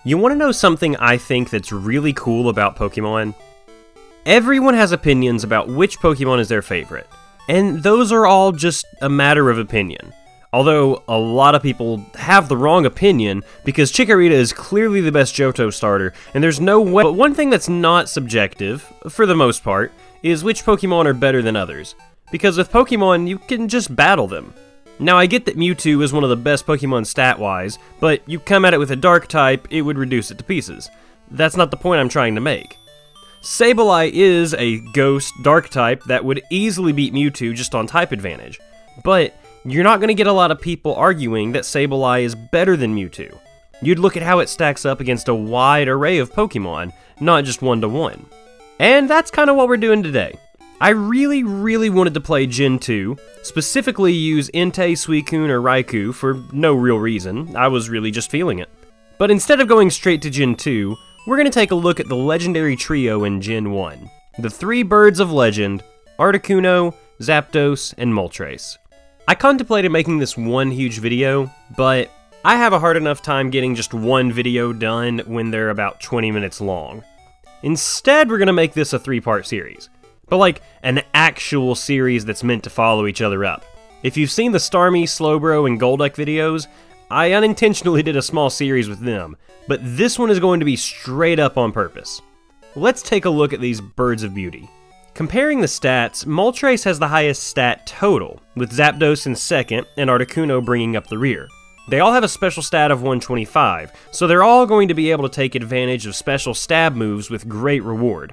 You want to know something I think that's really cool about Pokemon? Everyone has opinions about which Pokemon is their favorite, and those are all just a matter of opinion. Although, a lot of people have the wrong opinion, because Chikorita is clearly the best Johto starter, and there's no way. But one thing that's not subjective, for the most part, is which Pokemon are better than others. Because with Pokemon, you can just battle them. Now, I get that Mewtwo is one of the best Pokemon stat-wise, but you come at it with a Dark type, it would reduce it to pieces. That's not the point I'm trying to make. Sableye is a Ghost Dark type that would easily beat Mewtwo just on type advantage, but you're not going to get a lot of people arguing that Sableye is better than Mewtwo. You'd look at how it stacks up against a wide array of Pokemon, not just one-to-one. And that's kind of what we're doing today. I really wanted to play Gen 2, specifically use Entei, Suicune, or Raikou for no real reason. I was really just feeling it. But instead of going straight to Gen 2, we're going to take a look at the legendary trio in Gen 1. The three birds of legend, Articuno, Zapdos, and Moltres. I contemplated making this one huge video, but I have a hard enough time getting just one video done when they're about 20 minutes long. Instead, we're going to make this a 3-part series. But like an actual series that's meant to follow each other up. If you've seen the Starmie, Slowbro, and Golduck videos, I unintentionally did a small series with them, but this one is going to be straight up on purpose. Let's take a look at these birds of beauty. Comparing the stats, Moltres has the highest stat total, with Zapdos in second and Articuno bringing up the rear. They all have a special stat of 125, so they're all going to be able to take advantage of special stab moves with great reward.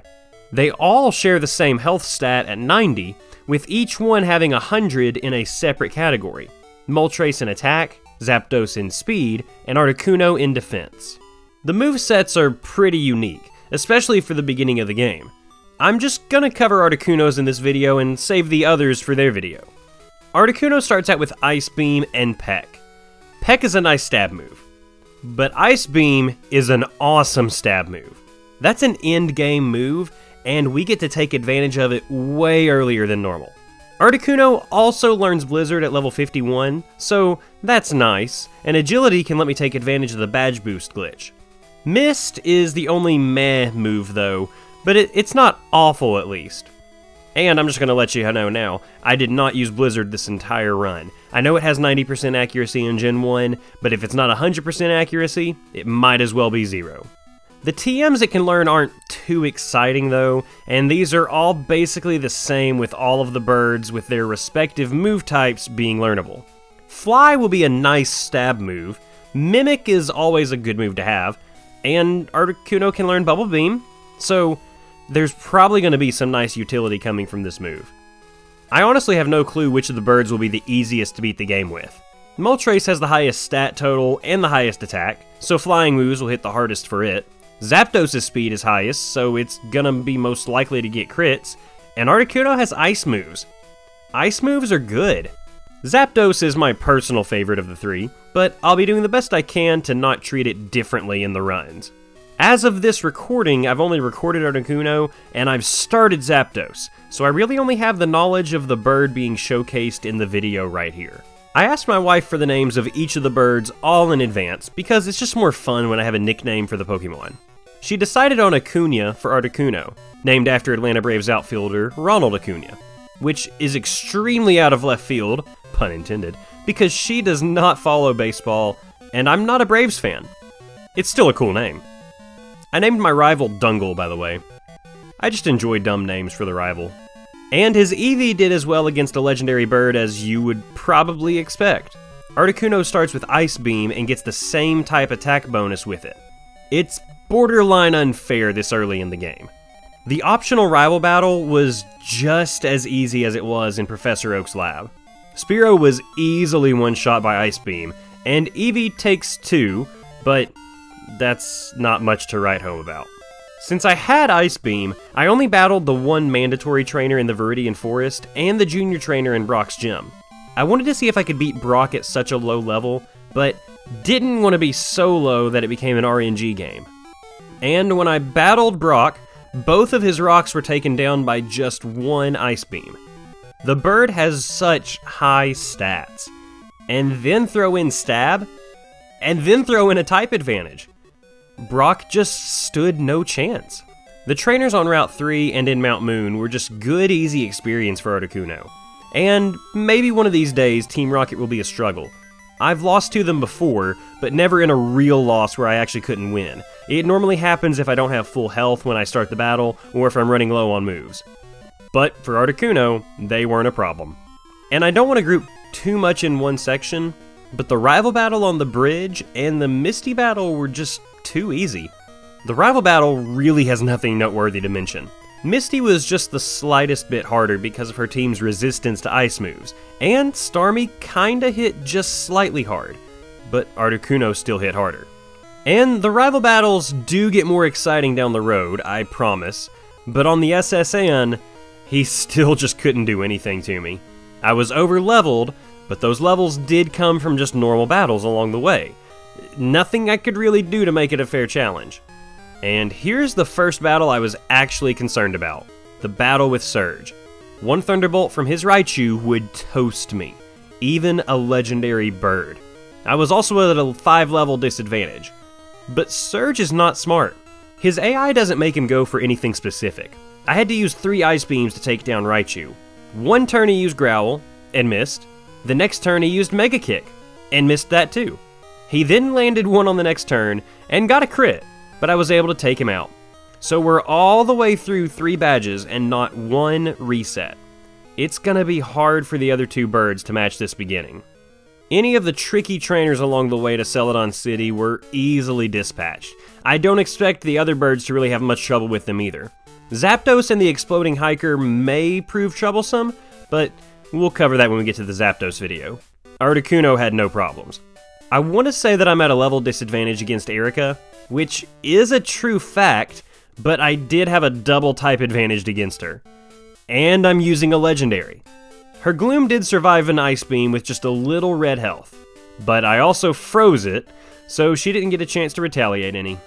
They all share the same health stat at 90, with each one having 100 in a separate category. Moltres in attack, Zapdos in speed, and Articuno in defense. The movesets are pretty unique, especially for the beginning of the game. I'm just gonna cover Articuno's in this video and save the others for their video. Articuno starts out with Ice Beam and Peck. Peck is a nice stab move, but Ice Beam is an awesome stab move. That's an end game move, and we get to take advantage of it way earlier than normal. Articuno also learns Blizzard at level 51, so that's nice, and Agility can let me take advantage of the badge boost glitch. Mist is the only meh move though, but it's not awful at least. And I'm just going to let you know now, I did not use Blizzard this entire run. I know it has 90% accuracy in Gen 1, but if it's not 100% accuracy, it might as well be 0. The TMs it can learn aren't too exciting though, and these are all basically the same with all of the birds with their respective move types being learnable. Fly will be a nice stab move, Mimic is always a good move to have, and Articuno can learn Bubble Beam, so there's probably going to be some nice utility coming from this move. I honestly have no clue which of the birds will be the easiest to beat the game with. Moltres has the highest stat total and the highest attack, so flying moves will hit the hardest for it. Zapdos' speed is highest, so it's gonna be most likely to get crits, and Articuno has ice moves. Ice moves are good. Zapdos is my personal favorite of the three, but I'll be doing the best I can to not treat it differently in the runs. As of this recording, I've only recorded Articuno, and I've started Zapdos, so I really only have the knowledge of the bird being showcased in the video right here. I asked my wife for the names of each of the birds all in advance, because it's just more fun when I have a nickname for the Pokemon. She decided on Acuna for Articuno, named after Atlanta Braves outfielder Ronald Acuna, which is extremely out of left field, pun intended, because she does not follow baseball, and I'm not a Braves fan. It's still a cool name. I named my rival Dungle, by the way. I just enjoy dumb names for the rival. And his Eevee did as well against a legendary bird as you would probably expect. Articuno starts with Ice Beam and gets the same type attack bonus with it. It's borderline unfair this early in the game. The optional rival battle was just as easy as it was in Professor Oak's lab. Spearow was easily one-shot by Ice Beam, and Eevee takes 2, but that's not much to write home about. Since I had Ice Beam, I only battled the one mandatory trainer in the Viridian Forest and the junior trainer in Brock's gym. I wanted to see if I could beat Brock at such a low level, but didn't want to be so low that it became an RNG game. And when I battled Brock, both of his rocks were taken down by just one Ice Beam. The bird has such high stats. And then throw in Stab, and then throw in a type advantage. Brock just stood no chance. The trainers on Route 3 and in Mount Moon were just good, easy experience for Articuno. And maybe one of these days, Team Rocket will be a struggle. I've lost to them before, but never in a real loss where I actually couldn't win. It normally happens if I don't have full health when I start the battle, or if I'm running low on moves. But for Articuno, they weren't a problem. And I don't want to group too much in one section, but the rival battle on the bridge and the Misty battle were just too easy. The rival battle really has nothing noteworthy to mention. Misty was just the slightest bit harder because of her team's resistance to ice moves, and Starmie kinda hit just slightly hard, but Articuno still hit harder. And the rival battles do get more exciting down the road, I promise, but on the SSN, he still just couldn't do anything to me. I was over-leveled, but those levels did come from just normal battles along the way. Nothing I could really do to make it a fair challenge. And here's the first battle I was actually concerned about. The battle with Surge. One Thunderbolt from his Raichu would toast me. Even a legendary bird. I was also at a 5-level disadvantage. But Surge is not smart. His AI doesn't make him go for anything specific. I had to use 3 Ice Beams to take down Raichu. One turn he used Growl, and missed. The next turn he used Mega Kick, and missed that too. He then landed one on the next turn, and got a crit, but I was able to take him out. So we're all the way through 3 badges and not one reset. It's gonna be hard for the other 2 birds to match this beginning. Any of the tricky trainers along the way to Celadon City were easily dispatched. I don't expect the other birds to really have much trouble with them either. Zapdos and the Exploding Hiker may prove troublesome, but we'll cover that when we get to the Zapdos video. Articuno had no problems. I want to say that I'm at a level disadvantage against Erica, which is a true fact, but I did have a double type advantage against her. And I'm using a legendary. Her Gloom did survive an Ice Beam with just a little red health, but I also froze it, so she didn't get a chance to retaliate any.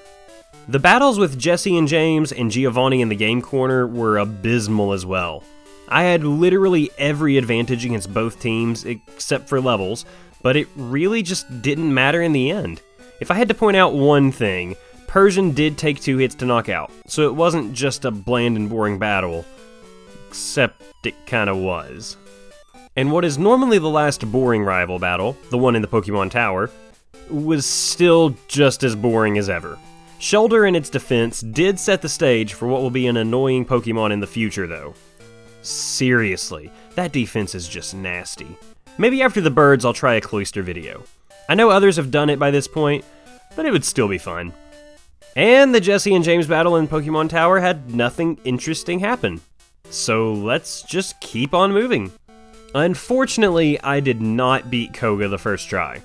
The battles with Jesse and James and Giovanni in the game corner were abysmal as well. I had literally every advantage against both teams except for levels, but it really just didn't matter in the end. If I had to point out one thing, Persian did take 2 hits to knock out, so it wasn't just a bland and boring battle, except it kinda was. And what is normally the last boring rival battle, the one in the Pokemon Tower, was still just as boring as ever. Shellder in its defense did set the stage for what will be an annoying Pokemon in the future though. Seriously, that defense is just nasty. Maybe after the birds I'll try a Cloyster video. I know others have done it by this point, but it would still be fun. And the Jesse and James battle in Pokemon Tower had nothing interesting happen. So let's just keep on moving. Unfortunately, I did not beat Koga the first try.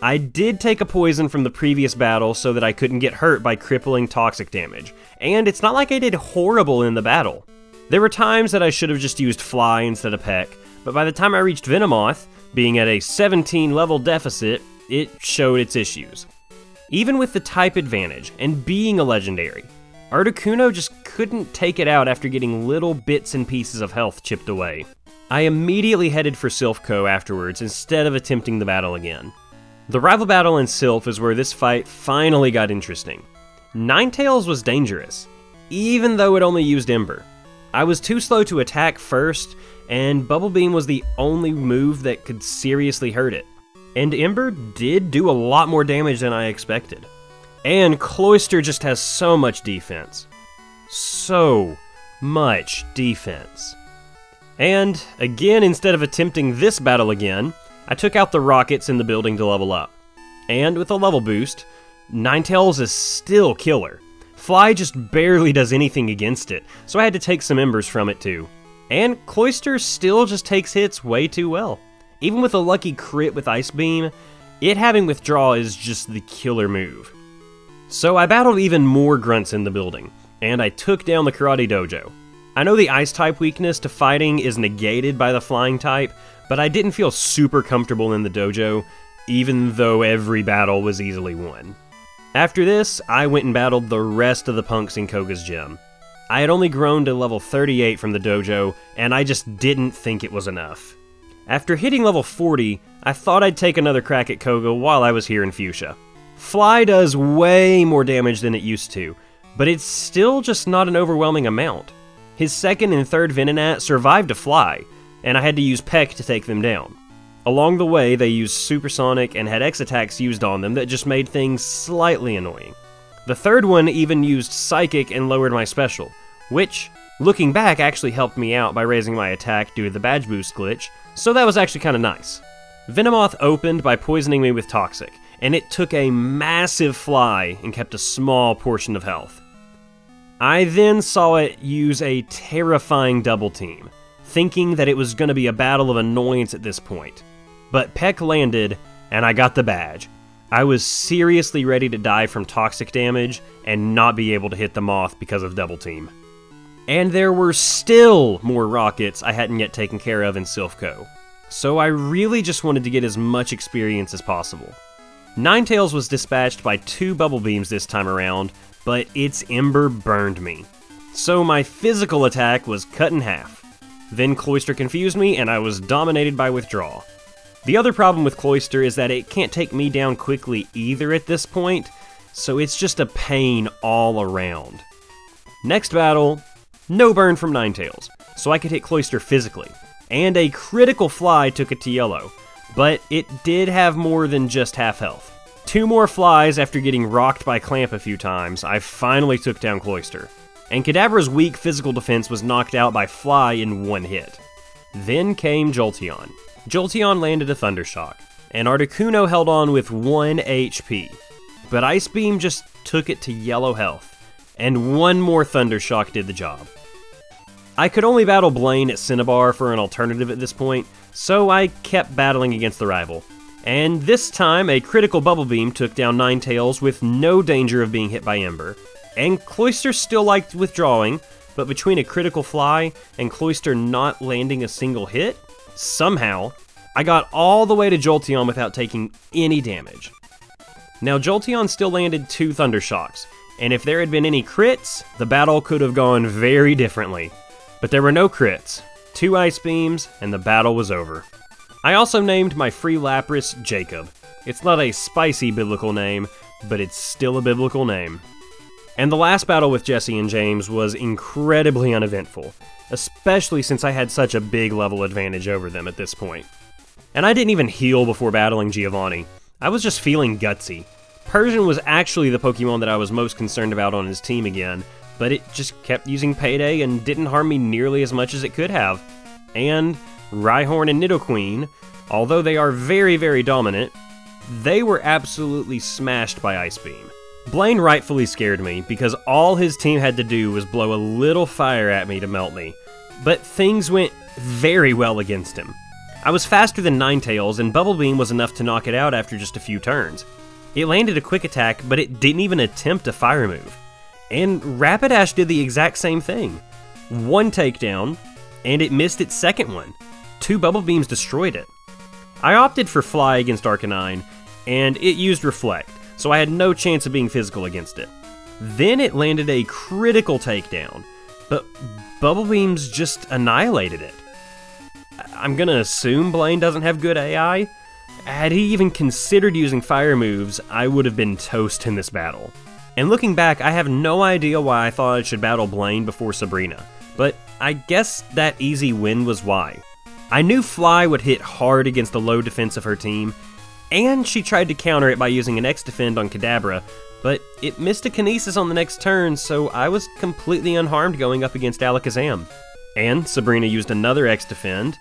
I did take a poison from the previous battle so that I couldn't get hurt by crippling toxic damage, and it's not like I did horrible in the battle. There were times that I should have just used Fly instead of Peck, but by the time I reached Venomoth, being at a 17 level deficit, it showed its issues. Even with the type advantage and being a legendary, Articuno just couldn't take it out after getting little bits and pieces of health chipped away. I immediately headed for Silphco afterwards instead of attempting the battle again. The rival battle in Silph is where this fight finally got interesting. Ninetales was dangerous, even though it only used Ember. I was too slow to attack first, and Bubble Beam was the only move that could seriously hurt it. And Ember did do a lot more damage than I expected. And Cloyster just has so much defense. So much defense. And, again, instead of attempting this battle again, I took out the rockets in the building to level up. And with a level boost, Ninetales is still killer. Fly just barely does anything against it, so I had to take some embers from it too. And Cloyster still just takes hits way too well. Even with a lucky crit with Ice Beam, it having withdraw is just the killer move. So I battled even more grunts in the building, and I took down the Karate Dojo. I know the Ice type weakness to fighting is negated by the Flying type, but I didn't feel super comfortable in the dojo, even though every battle was easily won. After this, I went and battled the rest of the punks in Koga's gym. I had only grown to level 38 from the dojo, and I just didn't think it was enough. After hitting level 40, I thought I'd take another crack at Koga while I was here in Fuchsia. Fly does way more damage than it used to, but it's still just not an overwhelming amount. His second and third Venonat survived a Fly, and I had to use Peck to take them down. Along the way, they used Supersonic and had X attacks used on them that just made things slightly annoying. The third one even used Psychic and lowered my special, which, looking back, actually helped me out by raising my attack due to the badge boost glitch, so that was actually kinda nice. Venomoth opened by poisoning me with Toxic, and it took a massive Fly and kept a small portion of health. I then saw it use a terrifying double team, thinking that it was going to be a battle of annoyance at this point. But Peck landed, and I got the badge. I was seriously ready to die from toxic damage and not be able to hit the Moth because of double team. And there were still more rockets I hadn't yet taken care of in Silphco, so I really just wanted to get as much experience as possible. Ninetales was dispatched by 2 bubble beams this time around, but its Ember burned me. So my physical attack was cut in half. Then Cloyster confused me and I was dominated by Withdraw. The other problem with Cloyster is that it can't take me down quickly either at this point, so it's just a pain all around. Next battle, no burn from Ninetales, so I could hit Cloyster physically, and a critical Fly took it to yellow, but it did have more than just half health. 2 more Flies after getting rocked by Clamp a few times, I finally took down Cloyster, and Kadabra's weak physical defense was knocked out by Fly in 1 hit. Then came Jolteon. Jolteon landed a Thundershock, and Articuno held on with 1 HP, but Ice Beam just took it to yellow health, and 1 more Thundershock did the job. I could only battle Blaine at Cinnabar for an alternative at this point, so I kept battling against the rival. And this time, a critical Bubble Beam took down Ninetales with no danger of being hit by Ember. And Cloyster still liked withdrawing, but between a critical Fly and Cloyster not landing a single hit, somehow, I got all the way to Jolteon without taking any damage. Now Jolteon still landed 2 Thundershocks, and if there had been any crits, the battle could have gone very differently. But there were no crits, 2 Ice Beams, and the battle was over. I also named my free Lapras Jacob. It's not a spicy biblical name, but it's still a biblical name. And the last battle with Jesse and James was incredibly uneventful, especially since I had such a big level advantage over them at this point. And I didn't even heal before battling Giovanni. I was just feeling gutsy. Persian was actually the Pokemon that I was most concerned about on his team again, but it just kept using Payday and didn't harm me nearly as much as it could have. And Rhyhorn and Nidoqueen, although they are very, very dominant, they were absolutely smashed by Ice Beam. Blaine rightfully scared me, because all his team had to do was blow a little fire at me to melt me, but things went very well against him. I was faster than Ninetales, and Bubble Beam was enough to knock it out after just a few turns. It landed a quick attack, but it didn't even attempt a fire move. And Rapidash did the exact same thing. 1 takedown, and it missed its second one. 2 Bubble Beams destroyed it. I opted for Fly against Arcanine, and it used Reflect, so I had no chance of being physical against it. Then it landed a critical takedown, but Bubble Beams just annihilated it. I'm gonna assume Blaine doesn't have good AI. Had he even considered using fire moves, I would have been toast in this battle. And looking back, I have no idea why I thought I should battle Blaine before Sabrina, but I guess that easy win was why. I knew Fly would hit hard against the low defense of her team, and she tried to counter it by using an X-Defend on Kadabra, but it missed a Kinesis on the next turn, so I was completely unharmed going up against Alakazam. And Sabrina used another X-Defend,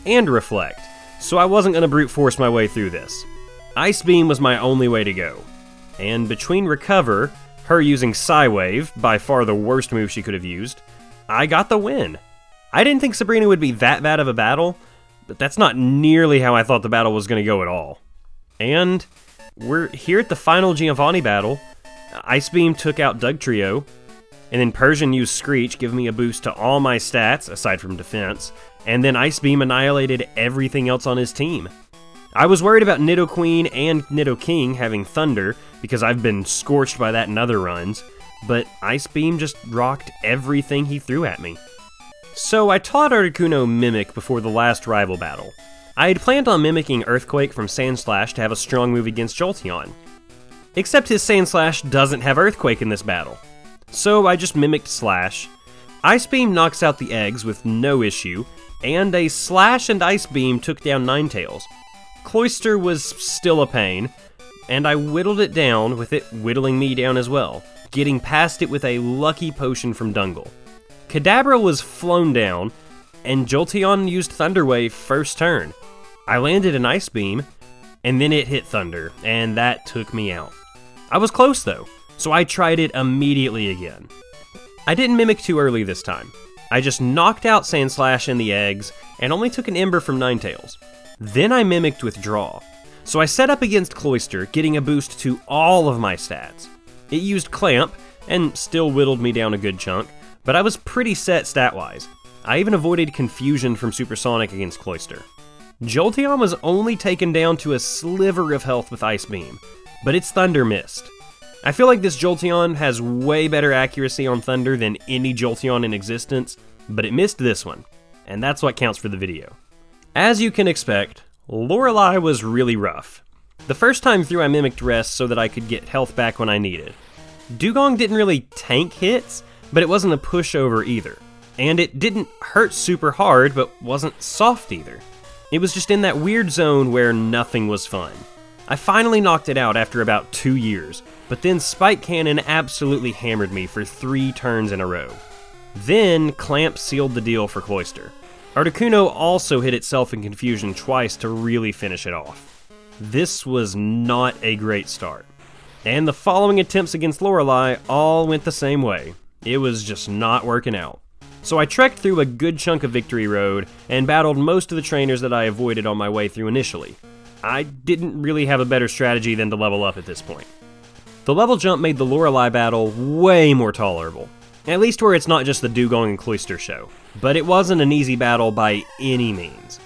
and Reflect, so I wasn't going to brute force my way through this. Ice Beam was my only way to go. And between Recover, her using Psywave, by far the worst move she could have used, I got the win. I didn't think Sabrina would be that bad of a battle, but that's not nearly how I thought the battle was going to go at all. And we're here at the final Giovanni battle. Ice Beam took out Dugtrio, and then Persian used Screech, giving me a boost to all my stats, aside from defense, and then Ice Beam annihilated everything else on his team. I was worried about Nidoqueen and Nidoking having Thunder, because I've been scorched by that in other runs, but Ice Beam just rocked everything he threw at me. So I taught Articuno Mimic before the last rival battle. I had planned on mimicking Earthquake from Sandslash to have a strong move against Jolteon. Except his Sand Slash doesn't have Earthquake in this battle. So I just mimicked Slash. Ice Beam knocks out the eggs with no issue, and a Slash and Ice Beam took down Ninetales. Cloyster was still a pain, and I whittled it down with it whittling me down as well, getting past it with a lucky potion from Dungle. Kadabra was flown down, and Jolteon used Thunder Wave first turn. I landed an Ice Beam, and then it hit Thunder, and that took me out. I was close though, so I tried it immediately again. I didn't mimic too early this time. I just knocked out Sandslash and the eggs, and only took an Ember from Ninetales. Then I mimicked Withdraw. So I set up against Cloyster, getting a boost to all of my stats. It used Clamp, and still whittled me down a good chunk, but I was pretty set stat-wise. I even avoided Confusion from Supersonic against Cloyster. Jolteon was only taken down to a sliver of health with Ice Beam, but its Thunder missed. I feel like this Jolteon has way better accuracy on Thunder than any Jolteon in existence, but it missed this one, and that's what counts for the video. As you can expect, Lorelei was really rough. The first time through I mimicked Rest so that I could get health back when I needed. Dugong didn't really tank hits, but it wasn't a pushover either. And it didn't hurt super hard, but wasn't soft either. It was just in that weird zone where nothing was fun. I finally knocked it out after about 2 years, but then Spike Cannon absolutely hammered me for 3 turns in a row. Then Clamp sealed the deal for Cloyster. Articuno also hit itself in Confusion twice to really finish it off. This was not a great start. And the following attempts against Lorelei all went the same way. It was just not working out. So I trekked through a good chunk of Victory Road and battled most of the trainers that I avoided on my way through initially. I didn't really have a better strategy than to level up at this point. The level jump made the Lorelei battle way more tolerable, at least where it's not just the Dugong and Cloyster show, but it wasn't an easy battle by any means.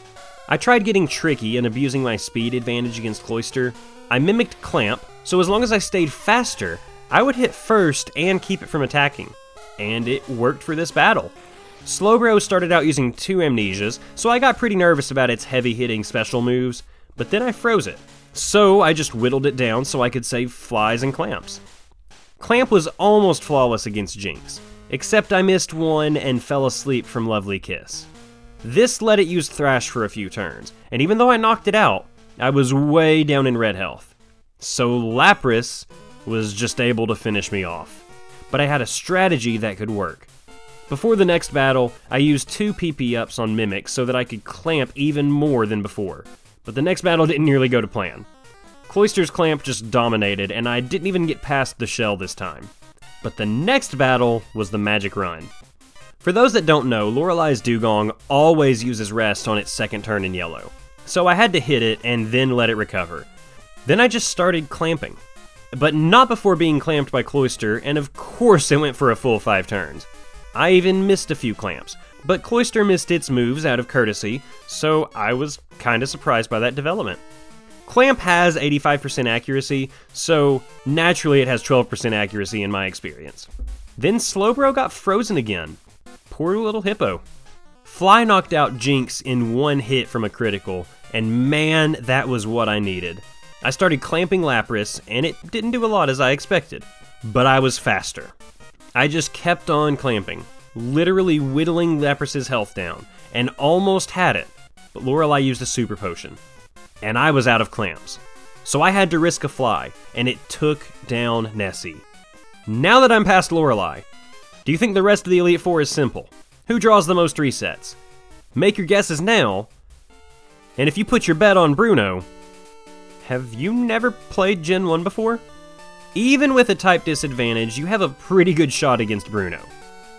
I tried getting tricky and abusing my speed advantage against Cloyster. I mimicked Clamp, so as long as I stayed faster, I would hit first and keep it from attacking, and it worked for this battle. Slowbro started out using 2 Amnesias, so I got pretty nervous about its heavy-hitting special moves, but then I froze it. So I just whittled it down so I could save Flies and Clamps. Clamp was almost flawless against Jinx, except I missed one and fell asleep from Lovely Kiss. This let it use Thrash for a few turns, and even though I knocked it out, I was way down in red health. So Lapras was just able to finish me off. But I had a strategy that could work. Before the next battle, I used 2 PP ups on Mimic so that I could Clamp even more than before. But the next battle didn't nearly go to plan. Cloyster's Clamp just dominated, and I didn't even get past the shell this time. But the next battle was the Magic Run. For those that don't know, Lorelei's Dugong always uses Rest on its second turn in yellow. So I had to hit it and then let it recover. Then I just started clamping. But not before being clamped by Cloyster, and of course it went for a full 5 turns. I even missed a few clamps, but Cloyster missed its moves out of courtesy, so I was kinda surprised by that development. Clamp has 85% accuracy, so naturally it has 12% accuracy in my experience. Then Slowbro got frozen again. Poor little hippo. Fly knocked out Jinx in 1 hit from a critical, and man, that was what I needed. I started clamping Lapras, and it didn't do a lot as I expected, but I was faster. I just kept on clamping, literally whittling Lapras's health down, and almost had it, but Lorelei used a super potion, and I was out of clamps. So I had to risk a fly, and it took down Nessie. Now that I'm past Lorelei, do you think the rest of the Elite Four is simple? Who draws the most resets? Make your guesses now, and if you put your bet on Bruno, have you never played Gen 1 before? Even with a type disadvantage, you have a pretty good shot against Bruno.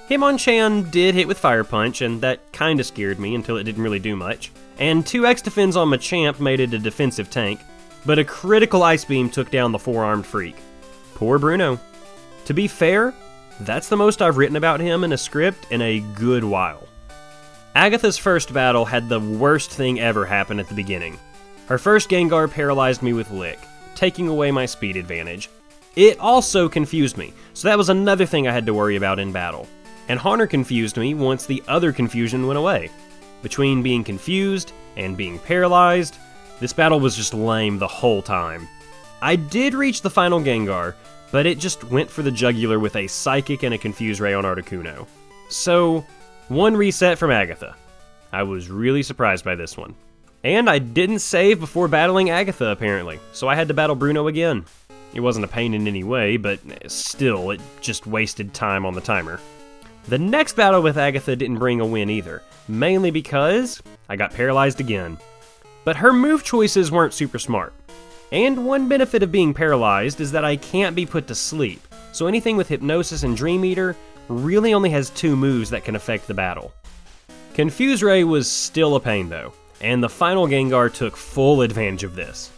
Hitmonchan did hit with Fire Punch, and that kinda scared me until it didn't really do much. And 2 X-Defends on Machamp made it a defensive tank, but a critical Ice Beam took down the 4-armed freak. Poor Bruno. To be fair, that's the most I've written about him in a script in a good while. Agatha's first battle had the worst thing ever happen at the beginning. Her first Gengar paralyzed me with Lick, taking away my speed advantage. It also confused me, so that was another thing I had to worry about in battle. And Haunter confused me once the other confusion went away. Between being confused and being paralyzed, this battle was just lame the whole time. I did reach the final Gengar, but it just went for the jugular with a Psychic and a Confuse Ray on Articuno. So, 1 reset from Agatha. I was really surprised by this one. And I didn't save before battling Agatha, apparently, so I had to battle Bruno again. It wasn't a pain in any way, but still, it just wasted time on the timer. The next battle with Agatha didn't bring a win either, mainly because I got paralyzed again. But her move choices weren't super smart. And one benefit of being paralyzed is that I can't be put to sleep, so anything with Hypnosis and Dream Eater really only has 2 moves that can affect the battle. Confuse Ray was still a pain though, and the final Gengar took full advantage of this.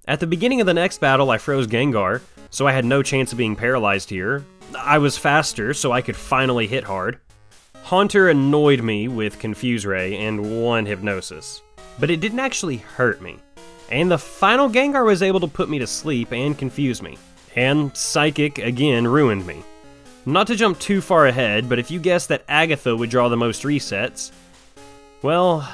At the beginning of the next battle I froze Gengar, so I had no chance of being paralyzed here. I was faster, so I could finally hit hard. Haunter annoyed me with Confuse Ray and 1 Hypnosis, but it didn't actually hurt me. And the final Gengar was able to put me to sleep and confuse me. And Psychic again ruined me. Not to jump too far ahead, but if you guessed that Agatha would draw the most resets, well,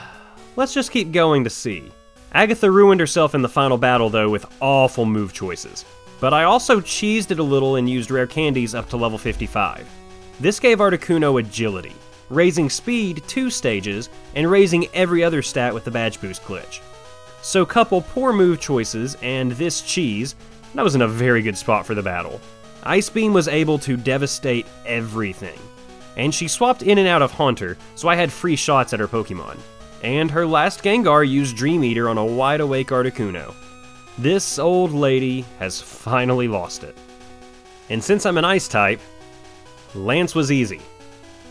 let's just keep going to see. Agatha ruined herself in the final battle though with awful move choices. But I also cheesed it a little and used rare candies up to level 55. This gave Articuno agility, raising speed 2 stages, and raising every other stat with the badge boost glitch. So couple poor move choices and this cheese, and I was in a very good spot for the battle. Ice Beam was able to devastate everything. And she swapped in and out of Haunter, so I had free shots at her Pokemon. And her last Gengar used Dream Eater on a wide awake Articuno. This old lady has finally lost it. And since I'm an Ice type, Lance was easy.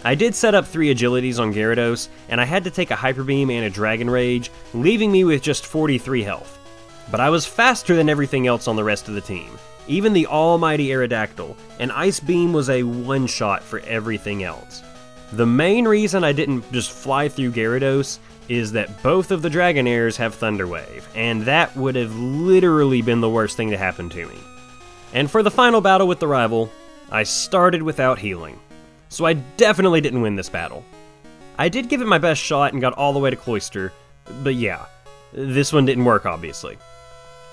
I did set up 3 agilities on Gyarados, and I had to take a Hyper Beam and a Dragon Rage, leaving me with just 43 health. But I was faster than everything else on the rest of the team, even the almighty Aerodactyl, and Ice Beam was a one-shot for everything else. The main reason I didn't just fly through Gyarados is that both of the Dragonairs have Thunder Wave, and that would have literally been the worst thing to happen to me. And for the final battle with the rival, I started without healing. So I definitely didn't win this battle. I did give it my best shot and got all the way to Cloyster, but yeah, this one didn't work obviously.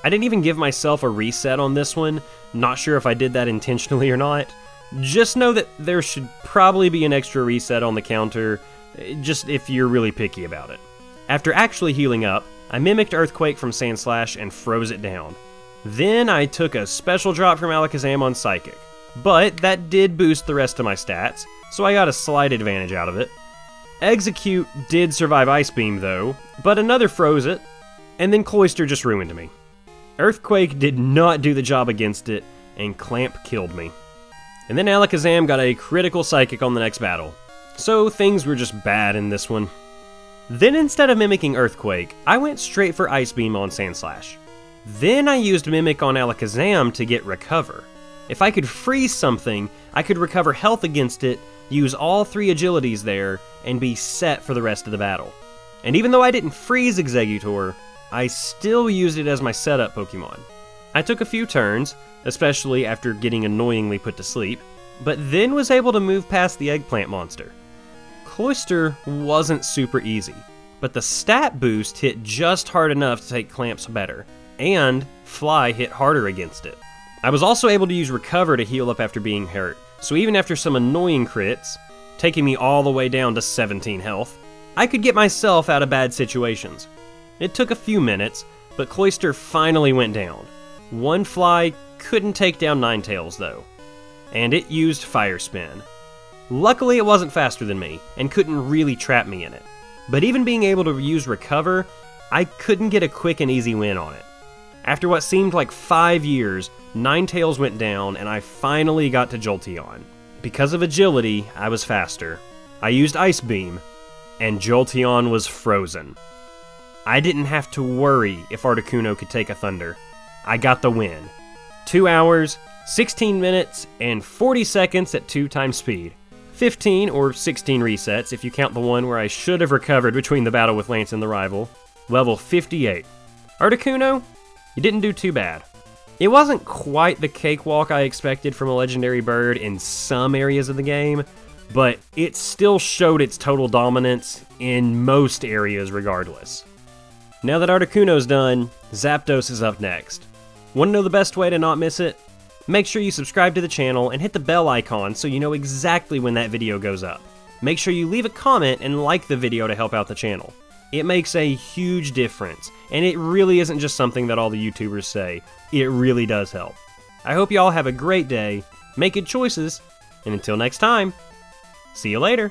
I didn't even give myself a reset on this one, not sure if I did that intentionally or not. Just know that there should probably be an extra reset on the counter, just if you're really picky about it. After actually healing up, I mimicked Earthquake from Sandslash and froze it down. Then I took a special drop from Alakazam on Psychic. But that did boost the rest of my stats, so I got a slight advantage out of it. Execute did survive Ice Beam though, but another froze it, and then Cloyster just ruined me. Earthquake did not do the job against it, and Clamp killed me. And then Alakazam got a critical Psychic on the next battle, so things were just bad in this one. Then instead of mimicking Earthquake, I went straight for Ice Beam on Sandslash. Then I used Mimic on Alakazam to get Recover. If I could freeze something, I could recover health against it, use all 3 agilities there, and be set for the rest of the battle. And even though I didn't freeze Exeggutor, I still used it as my setup Pokemon. I took a few turns, especially after getting annoyingly put to sleep, but then was able to move past the Eggplant monster. Cloyster wasn't super easy, but the stat boost hit just hard enough to take Clamps better, and Fly hit harder against it. I was also able to use Recover to heal up after being hurt, so even after some annoying crits, taking me all the way down to 17 health, I could get myself out of bad situations. It took a few minutes, but Cloyster finally went down. One Fly couldn't take down Ninetales though, and it used Fire Spin. Luckily it wasn't faster than me, and couldn't really trap me in it. But even being able to use Recover, I couldn't get a quick and easy win on it. After what seemed like 5 years, Ninetales went down, and I finally got to Jolteon. Because of agility, I was faster. I used Ice Beam, and Jolteon was frozen. I didn't have to worry if Articuno could take a Thunder. I got the win. 2 hours, 16 minutes, and 40 seconds at 2 times speed. 15 or 16 resets if you count the one where I should have recovered between the battle with Lance and the rival. Level 58. Articuno, you didn't do too bad. It wasn't quite the cakewalk I expected from a legendary bird in some areas of the game, but it still showed its total dominance in most areas regardless. Now that Articuno's done, Zapdos is up next. Want to know the best way to not miss it? Make sure you subscribe to the channel and hit the bell icon so you know exactly when that video goes up. Make sure you leave a comment and like the video to help out the channel. It makes a huge difference, and it really isn't just something that all the YouTubers say. It really does help. I hope you all have a great day, make good choices, and until next time, see you later!